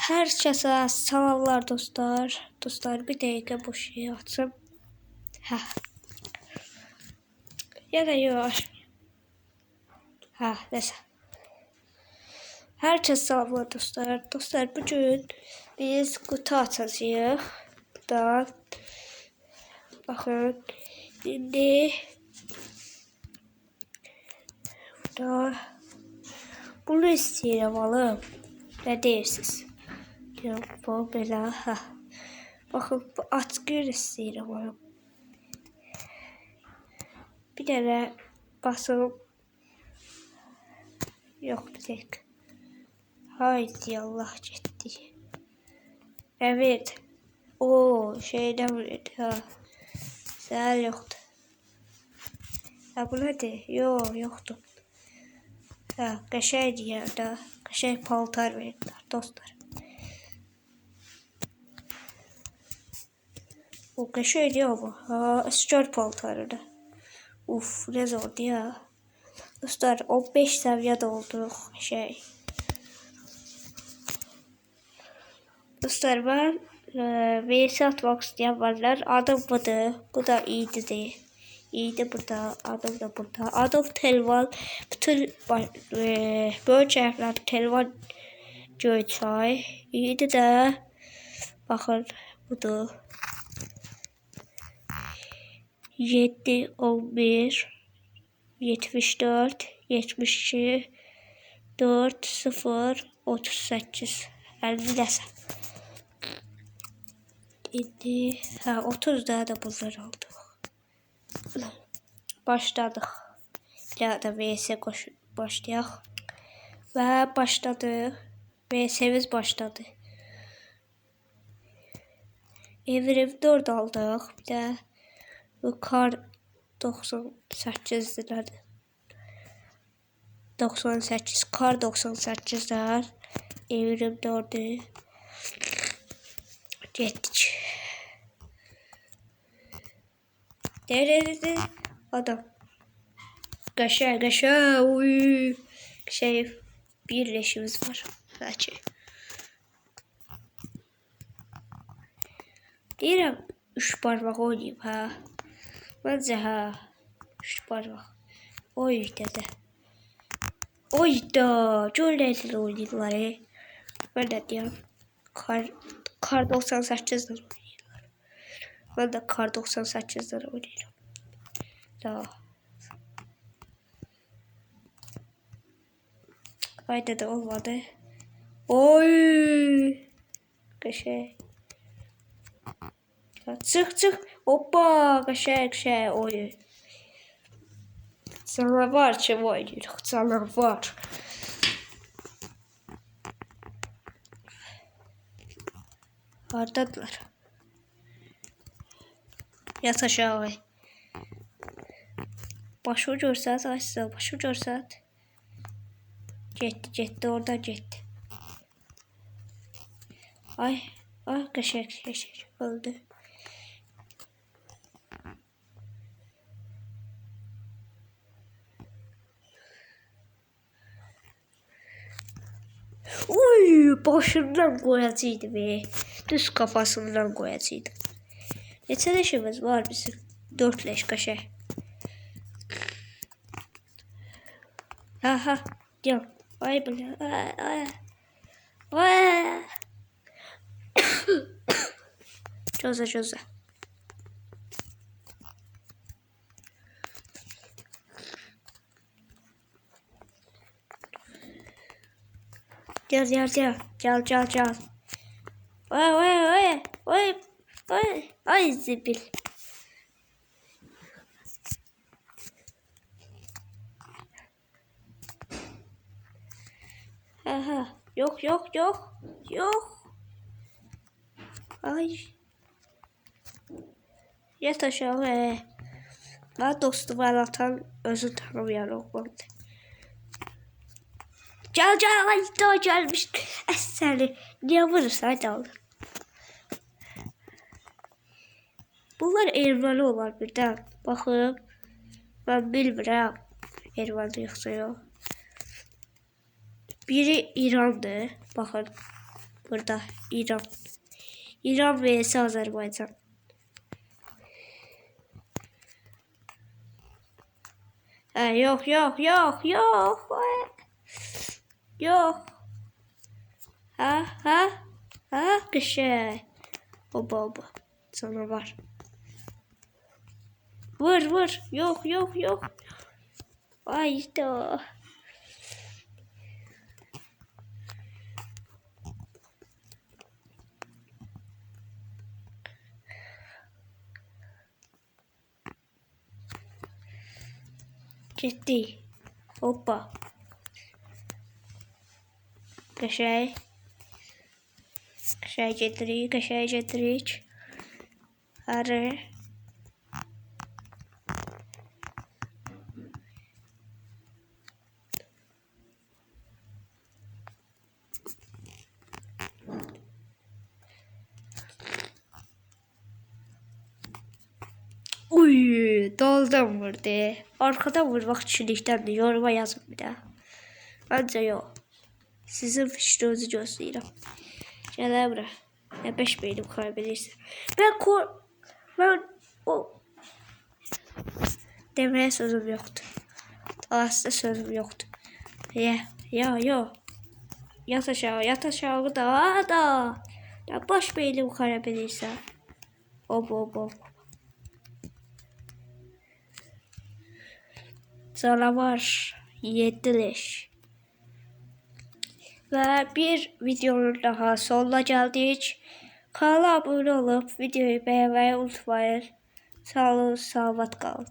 Herkese selamlar dostlar. Dostlar bir dakika bu şeyi açayım. Ya da yok. Neyse. Herkese selamlar dostlar. Dostlar bugün biz kutu açacağız. Buradan. Bakın. Şimdi burada bunu isteyelim alım. Ne dersiniz? Yok bu bela. Bakın bu atkı isteyelim alım. Bir tane basalım. Yok bir tek. Haydi Allah gitti. Evet. O şeyden buraya. Sen yoktu. Bu nedir? Yoktu. Kaşaydı yerde. Kaşay paltar verdiler dostlar. O kaşaydı ya bu. Iskör paltarı da. Uf ne zordu ya. Dostlar 15 seviyede olduk Dostlar ben VS atmak isteyen varlar. Adım budur. Bu da iyiydi de. İyiydi burada. Adım da burada. Adım Telvan. Bütün bölgeler Telvan Göyçay. İyiydi de. Bakın budur. 7, 11, 74, 72, 4, 0, 38. 50 desem. İndi. 30 daha da bunlar aldık. Başladık. Ya da VS başlayaq. Ve başladı. VS'miz başladı. Evrim 4 aldık. Bir de bu kar 98 liradır. 98 kar 98'ler. Evrim 4'ü. Getdik. Nerede adam? Kaşa. Uy. Bir leşimiz var. Belki. Deyirəm 3 parmaq oynayayım Bence 3 parmaq. Oy dedi. Oyda. Görələr oynayırlar. Ben de deyirəm. Kar 98'dən oynayırlar. Ben de kar 98'dən oynayırım. Daha. Haydi de olmadı. Oy. Kaşay. Çık. Hoppa. Kaşay. Oy. Canavar kim oynuyor? Canavar. Hardadılar. Yat aşağı. Başı görsət, açsa. Başı görsət. Getdi. Oradan getdi. Ay. Kaşak. Öldü. Uy, başından koyacıydı be. Düz kafasından koyacıydı. Neçə leşimiz var bizim? 4 leş kaşak. Gel. Ay bile. Ay. Çöze. Gel. Ay zibil. Yok. Ay. Yat aşağı. Ben dostum atan özü tanımayan olmadı. Gel daha gelmiş. Eseri. Niye vurursa hadi al. Bunlar Erməni olar birden. Bakın. Ben bilmirəm. Erməni yoxsa yox. Biri İran'dı. Bakın. Burada İran. İran vs Azerbaycan. Yok yok yok yok. Yok. Ha ha ha kişi. Oba oba. Canavar. Vur vur. Yok yok yok. Hayda. Gitti. Hoppa. Kaşay. Kaşay getirik. Kaşay getirik. Hadi. Uy, daldan vurdu. Arkadan vurmak kişiliktendir. Yoruma yazın bir daha. Bence yok. Sizin fikrinizi gözləyirəm. Gələ bura. Nə 5 beynim kaybedersin. Ben o demeye sözüm yoktu. Aslında sözüm yoktu. Ya. Yat aşağı da. Ya baş beynim kaybedersin. Hop. Canavar. Yedileş. Ve bir videonun daha sonuna geldik. Kanala abone olup videoyu beğenmeyi unutmayın. Sağ olun, selamat kalın.